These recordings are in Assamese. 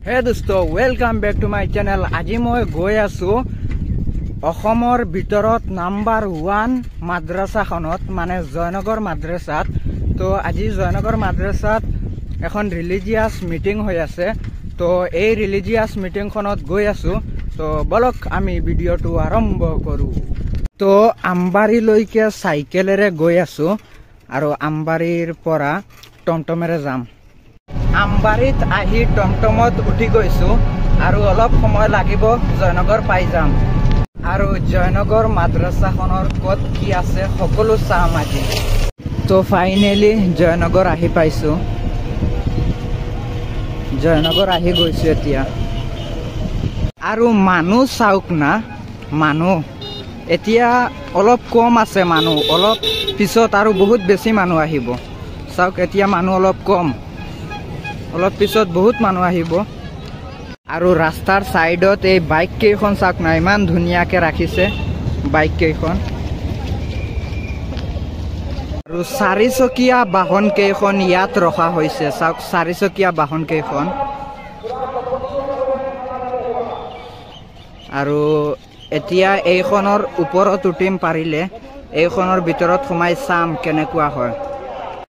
হে দোস্ত, welcome back to my channel. আজি মই গৈ আছো অসমৰ ভিতৰত নাম্বাৰ 1 মাদ্ৰাছাখনত, মানে জয়নগৰ মাদ্ৰাছাত। তো আজি জয়নগৰ মাদ্ৰাছাত এখন ৰিলিজিয়াছ মিটিং হৈ আছে। তো এই ৰিলিজিয়াছ মিটিংখনত গৈ আছো। তো বলক আমি ভিডিঅ'টো আৰম্ভ কৰো। তো আমবাৰীলৈকে চাইকেলেৰে গৈ আছো আৰু আমবাৰীৰ পৰা টমটমেৰে যাম। আমবাৰীত আহি টমটমত উঠি গৈছো আৰু অলপ সময় লাগিব জয়নগৰ পাই যাম। আৰু জয়নগৰ মাদ্ৰাছাখনৰ ক'ত কি আছে সকলো চাম আজি। তো ফাইনেলি জয়নগৰ আহি পাইছো। জয়নগৰ আহি গৈছো এতিয়া। আৰু মানুহ চাওক না, মানুহ এতিয়া অলপ কম আছে। মানুহ অলপ পিছত আৰু বহুত বেছি মানুহ আহিব। চাওক এতিয়া মানুহ অলপ কম, অলপ পিছত বহুত মানুহ আহিব। আৰু ৰাস্তাৰ চাইডত এই বাইক কেইখন চাওক না, ইমান ধুনীয়াকে ৰাখিছে বাইক কেইখন। আৰু চাৰিচকীয়া বাহন কেইখন ইয়াত ৰখা হৈছে। চাওক চাৰিচকীয়া বাহন কেইখন। আৰু এতিয়া এইখনৰ ওপৰত উঠিম, পাৰিলে এইখনৰ ভিতৰত সোমাই চাম কেনেকুৱা হয়।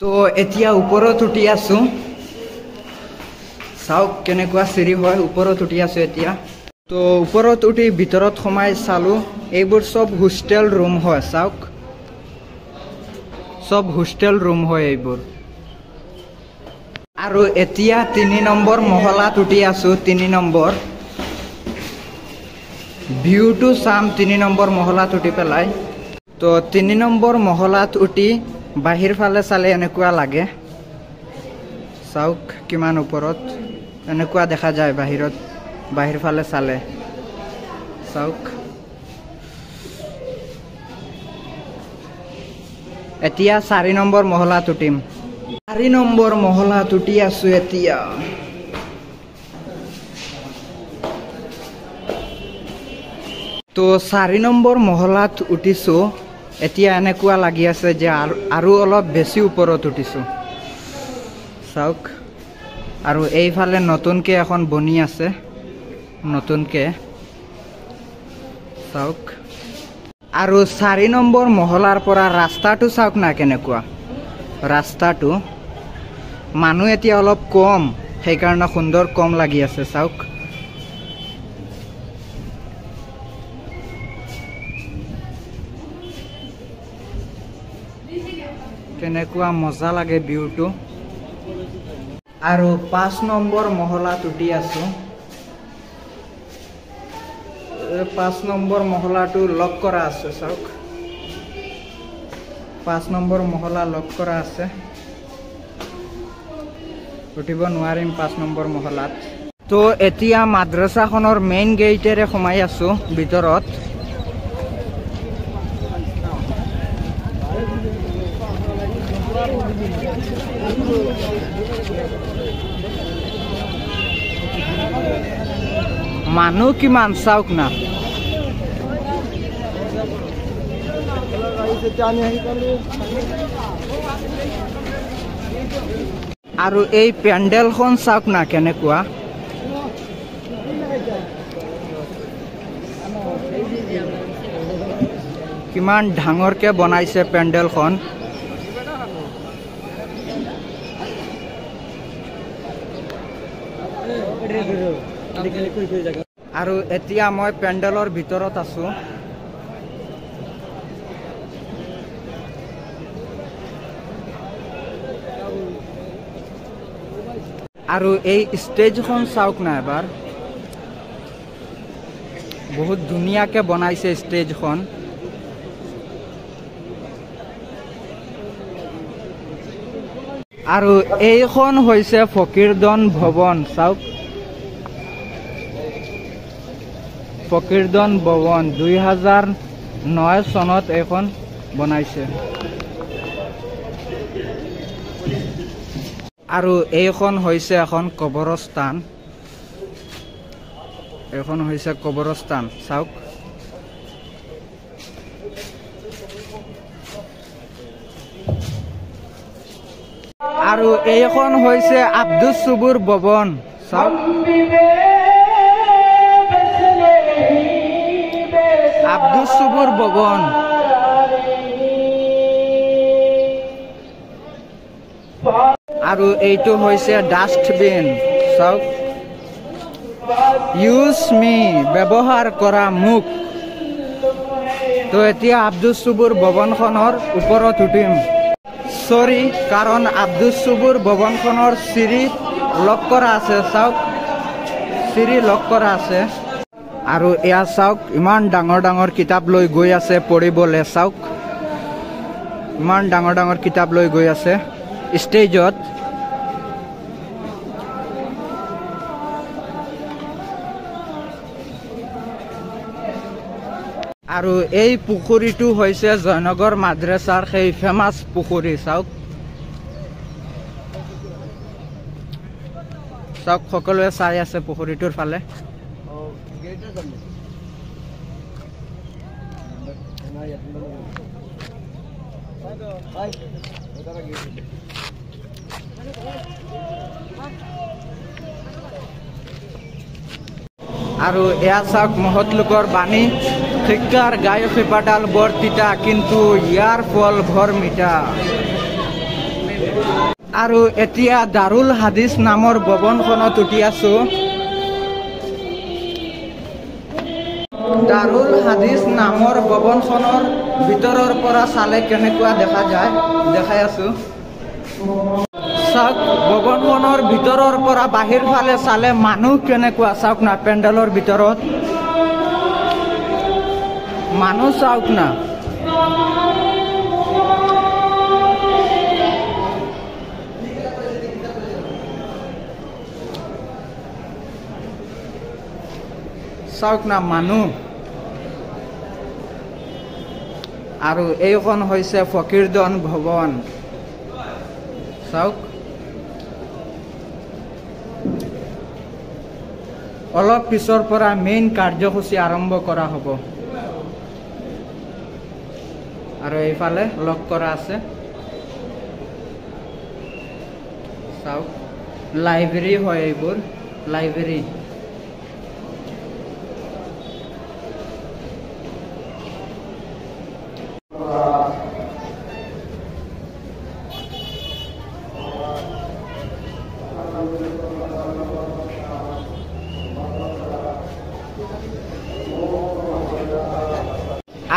তো এতিয়া ওপৰত উঠি আছো, চাওক কেনেকুৱা চিৰি হয়। ওপৰত উঠি আছো এতিয়া। তো ওপৰত উঠি ভিতৰত সোমাই চালো, এইবোৰ চব হোষ্টেল ৰুম হয়। চাওক চব হোষ্টেল ৰুম হয় এইবোৰ। আৰু এতিয়া 3 নম্বৰ মহলাত উঠি আছো। 3 নম্বৰ ভিউটো চাম 3 নম্বৰ মহলাত উঠি পেলাই। তো 3 নম্বৰ মহলাত উঠি বাহিৰ ফালে চালে এনেকুৱা লাগে। চাওক কিমান ওপৰত এনেকুৱা দেখা যায় বাহিৰত, বাহিৰ ফালে চালে। চাওক এতিয়া 4 নম্বৰ মহলাত উঠিম। 4 নম্বৰ মহলাত উঠি আছো এতিয়া। তো 4 নম্বৰ মহলাত উঠিছো এতিয়া। এনেকুৱা লাগি আছে যে আৰু অলপ বেছি ওপৰত উঠিছো। চাওক আৰু এইফালে নতুনকে এখন বনি আছে, নতুনকে। চাওক আৰু 4 নম্বৰ মহলাৰ পৰা ৰাস্তাটো চাওক না কেনেকুৱা ৰাস্তাটো। মানুহ এতিয়া অলপ কম, সেইকাৰণে সুন্দৰ কম লাগি আছে। চাওক কেনেকুৱা মজা লাগে ভিউটো। আৰু 5 নম্বৰ মহলাত উঠি আছো। 5 নম্বৰ মহলাটো লক কৰা আছে। চাওক 5 নম্বৰ মহলা লক কৰা আছে, উঠিব নোৱাৰিম 5 নম্বৰ মহলাত। তো এতিয়া মাদ্ৰাছাখনৰ মেইন গেটেৰে সোমাই আছো ভিতৰত। মানুহ কিমান চাওক না। আৰু এই পেণ্ডেলখন চাওক না কেনেকুৱা। কিমান ডাঙৰকে বনাইছে পেণ্ডেলখন। আৰু এতিয়া মই পেণ্ডেলৰ ভিতৰত আছো। আৰু এই ষ্টেজখন চাওক না এবাৰ, বহুত ধুনীয়াকে বনাইছে ষ্টেজখন। আৰু এইখন হৈছে ফকীৰদন ভৱন। চাওক ফকীৰদন ভৱন 2009 চনত এইখন বনাইছে। আৰু এইখন হৈছে এখন কবৰস্থান। এইখন হৈছে কবৰস্থান। চাওক আৰু এইখন হৈছে আব্দুছ চুবুৰ ভৱন। চাওক আব্দুল সুবুৰ ভবন আৰু এইটো হৈছে ডাষ্টবিন চাওক ইউজ মি ব্যৱহাৰ কৰা মোক তো এতিয়া আব্দুল সুবুৰ ভৱনখনৰ ওপৰত উঠিম সৰি কাৰণ আব্দুল সুবুৰ ভৱনখনৰ চিৰি লক কৰা আছে চাওক চিৰি লক কৰা আছে আৰু এয়া চাওক ইমান ডাঙৰ ডাঙৰ কিতাপ লৈ গৈ আছে পঢ়িবলৈ চাওক ইমান ডাঙৰ ডাঙৰ কিতাপ লৈ গৈ আছে ষ্টেজত আৰু এই পুখুৰীটো হৈছে জয়নগৰ মাদ্ৰাছাৰ সেই ফেমাছ পুখুৰী চাওক চাওক সকলোৱে চাই আছে পুখুৰীটোৰ ফালে আৰু এয়া চাওক মহৎ লোকৰ বাণী শিক্ষাৰ গায়ক শিপাডাল বৰ তিতা কিন্তু ইয়াৰ ফল ভৰ মিঠা আৰু এতিয়া দাৰুল হাদিছ নামৰ ভৱনখনত উঠি আছো দাৰুল হাদিছ নামৰ ভৱনখনৰ ভিতৰৰ পৰা চালে কেনেকুৱা দেখা যায় দেখাই আছো চাওক ভৱনখনৰ ভিতৰৰ পৰা বাহিৰ ফালে চালে মানুহ কেনেকুৱা চাওক না পেণ্ডেলৰ ভিতৰত মানুহ চাওক না চাওক না মানুহ আৰু এইখন হৈছে ফকীৰদন ভৱন চাওক অলপ পিছৰ পৰা মেইন কাৰ্যসূচী আৰম্ভ কৰা হ'ব আৰু এইফালে লক কৰা আছে চাওক লাইব্ৰেৰী হয় এইবোৰ লাইব্ৰেৰী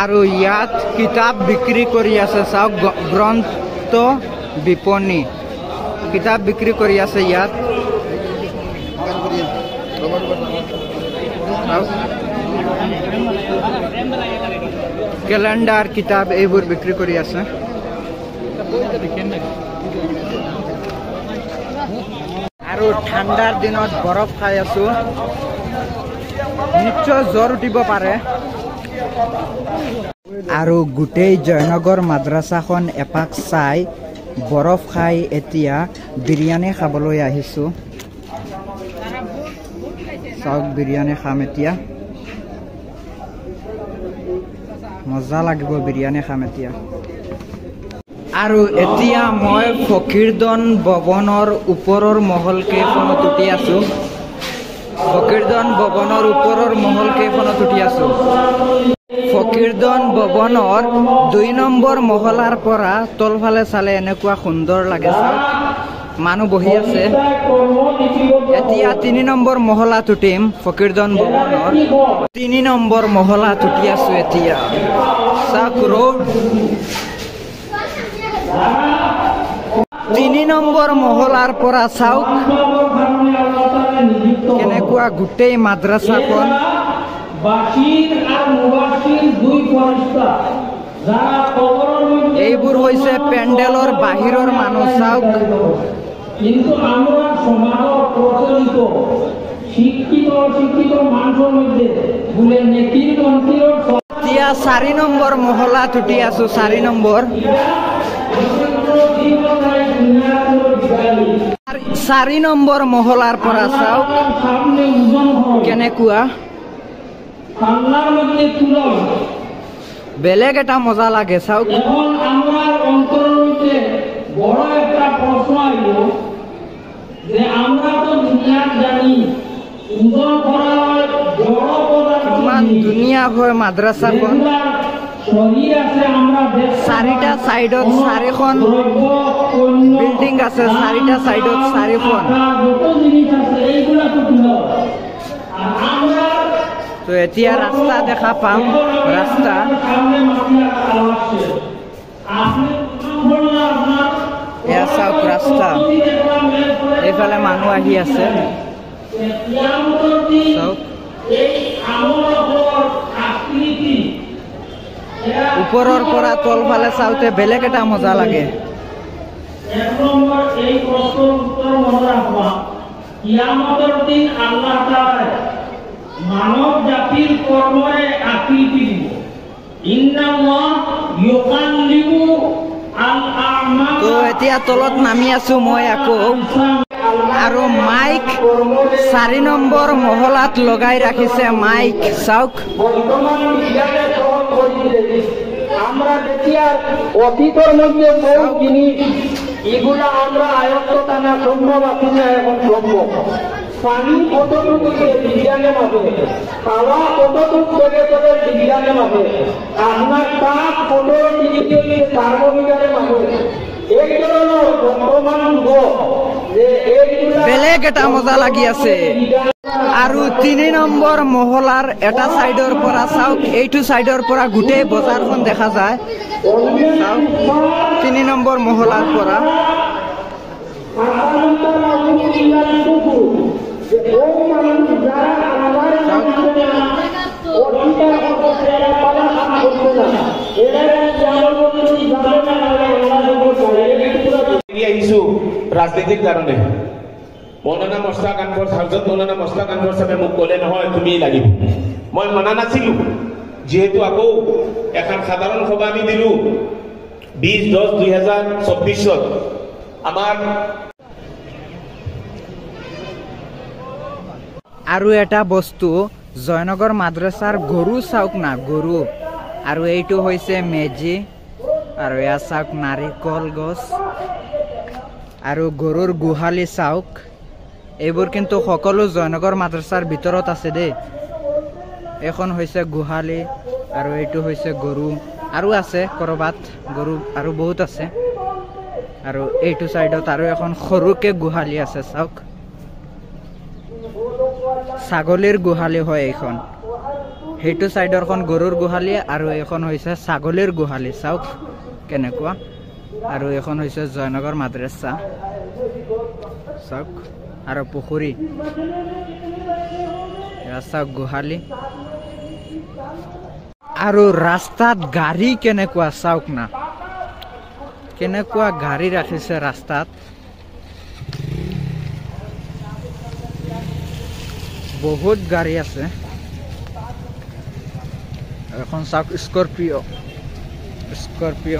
আৰু ইয়াত কিতাপ বিক্ৰী কৰি আছে চাওক গ্ৰন্থ বিপণী কিতাপ বিক্ৰী কৰি আছে ইয়াত ক্যালেন্ডাৰ কিতাপ এইবোৰ বিক্ৰী কৰি আছে আৰু ঠাণ্ডাৰ দিনত বৰফ খাই আছো নিশ্চয় জ্বৰ উঠিব পাৰে আৰু গোটেই জয়নগৰ মাদ্ৰাছাখন এপাক চাই বৰফ খাই এতিয়া বিৰিয়ানী খাবলৈ আহিছো চাওক বিৰিয়ানী খাম এতিয়া মজা লাগিব বিৰিয়ানী খাম এতিয়া আৰু এতিয়া মই ফকীৰদন ভৱনৰ ওপৰৰ মহল কেইখনত উঠি আছো ফকীৰদন ভৱনৰ ওপৰৰ মহল কেইখনত উঠি আছো ফকীৰদন ভৱনৰ 2 নম্বৰ মহলাৰ পৰা তলফালে চালে এনেকুৱা সুন্দৰ লাগে চাওক মানুহ বহি আছে এতিয়া 3 নম্বৰ মহলাত উঠিম ফকীৰদন ভৱনৰ 3 নম্বৰ মহলাত উঠি আছো এতিয়া চাওক ৰোড 3 নম্বৰ মহলাৰ পৰা চাওক কেনেকুৱা গোটেই মাদ্ৰাছাখন এইবোৰ হৈছে পেণ্ডেলৰ বাহিৰৰ মানুহ চাওক কিন্তু আমৰা সমাজত প্ৰচলিত শিক্ষিত শিক্ষিত মানুষেৰ মধ্যে ভুলে নেকিৰ মন্ত্ৰীৰ এতিয়া 4 নম্বৰ মহলাত উঠি আছো 4 নম্বৰ 4 নম্বৰ মহলাৰ পৰা চাওক কেনেকুৱা বাংলার মধ্যে তুলন বেলেগ এটা মজা লাগে চাওক এখন আমার অন্তরের মধ্যে বড় একটা প্রশ্ন আইলো যে আমরা তো দুনিয়াত জানি ওজন করা হয় জড় পদার্থ ইমান ধুনীয়া হয় মাদ্রাসাখন শরীর আছে আমরা চাৰিটা সাইডত চাৰিখন বিল্ডিং আছে চাৰিটা সাইডত চাৰিখন যত জিনিস আছে এইগুলা তো তুলো আৰ আমৰা তো এতিয়া ৰাস্তা দেখা পাম ৰাস্তা সামনে মাটিয়া আসছে আপনি বলনা আপনাৰ এয়া চাওক ৰাস্তা এইফালে মানুহ আহি আছে চাওক ওপৰৰ পৰা তলফালে চাওঁতে বেলেগ এটা মজা লাগে মানৱ জাতিৰ কৰ্মৰে আকৃতি দিব তো এতিয়া তলত নামি আছো মই আকৌ আৰু মাইক 4 নম্বৰ মহলাত লগাই ৰাখিছে মাইক চাওক আমরা যেতিয়া অতীতের মধ্যে বহু জিনিস এগুলা আমরা আয়ত্ত টানা সম্ভব আছে না এখন সম্ভব পানি কতটুকু বিজ্ঞানে মাপে খাওয়া কতটুকু জগতের বিজ্ঞানে মাপে আপনার তাপ 15 ডিগ্রি থার্মোমিটারে মাপে এই ধরনের বর্তমান যুগ যে বেলেগ এটা মজা লাগি আছে আৰু 3 নম্বৰ মহলাৰ এটা সাইডৰ পৰা চাওক এইটো সাইডৰ পৰা গুটেই বজাৰখন দেখা যায় চাওক 3 নম্বৰ মহলাৰ পৰা ৰাজনীতিৰ কাৰণে মৌলানা মুস্তাক আনৱাৰ হাজৰত মৌলানা মুস্তাক আনৱাৰ সাহেবে মোক ক'লে নহয় তুমি লাগিব মই মনা নাছিলো যেহেতু আকৌ এখন সাধাৰণ সভা আমি দিলো 20/10/2024 আমাৰ আৰু এটা বস্তু জয়নগৰ মাদ্ৰাছাৰ গৰু চাওক না গৰু আৰু এইটো হৈছে মেজি আৰু এয়া চাওক নাৰিকল গছ আৰু গৰুৰ গোহালি চাওক এইবোৰ কিন্তু সকলো জয়নগৰ মাদ্ৰাছাৰ ভিতৰত আছে দেই এখন হৈছে গোহালি আৰু এইটো হৈছে গৰু আৰু আছে কৰবাত গৰু আৰু বহুত আছে আৰু এইটো সাইডত আৰু এখন সৰুকে গোহালি আছে চাওক ছাগলীৰ গোহালি হয় এইখন সেইটো সাইডৰখন গৰুৰ গোহালি আৰু এখন হৈছে ছাগলীৰ গোহালি চাওক কেনেকুৱা আৰু এখন হৈছে জয়নগৰ মাদ্ৰাছা চাওক আৰু পুখুৰী চাওক গোহালি আৰু ৰাস্তাত গাড়ী কেনেকুৱা চাওক না কেনেকুৱা গাড়ী ৰাখিছে ৰাস্তাত বহুত গাড়ী আছে এখন চাওক স্কৰপিঅ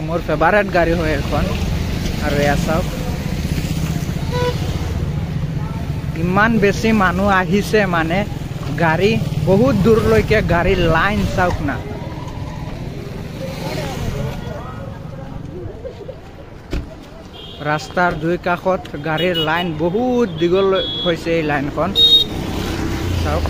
মোৰ ফেভাৰেট গাড়ী হয় এখন আৰু এয়া চাওক ইমান বেছি মানুহ আহিছে মানে গাড়ী বহুত দূৰলৈকে গাড়ী লাইন চাওক না ৰাস্তাৰ দুই কাষত গাড়ীৰ লাইন বহুত দীঘল হৈছে এই লাইনখন চাওক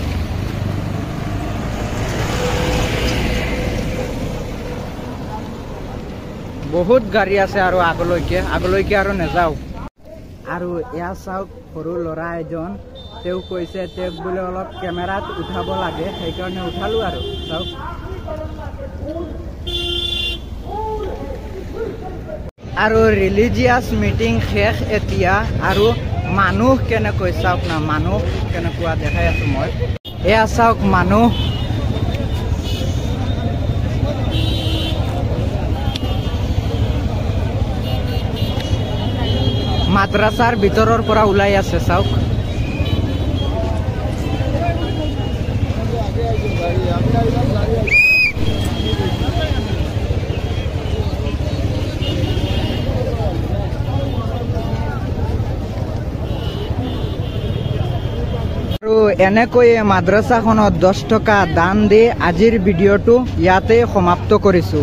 বহুত গাড়ী আছে আৰু আগলৈকে আৰু নাযাওঁ আৰু এয়া চাওক সৰু ল'ৰা এজন তেওঁ কৈছে তেওঁক বোলে অলপ কেমেৰাত উঠাব লাগে সেইকাৰণে উঠালো আৰু চাওক আৰু ৰিলিজিয়াছ মিটিং শেষ এতিয়া আৰু মানুহ কেনেকৈ চাওক না মানুহ কেনেকুৱা দেখাই আছো মই এয়া চাওক মানুহ মাদ্ৰাছাৰ ভিতৰৰ পৰা ওলাই আছে চাওক আৰু এনেকৈ মাদ্ৰাছাখনত 10 টকা দান দি আজিৰ ভিডিঅ'টো ইয়াতে সমাপ্ত কৰিছো।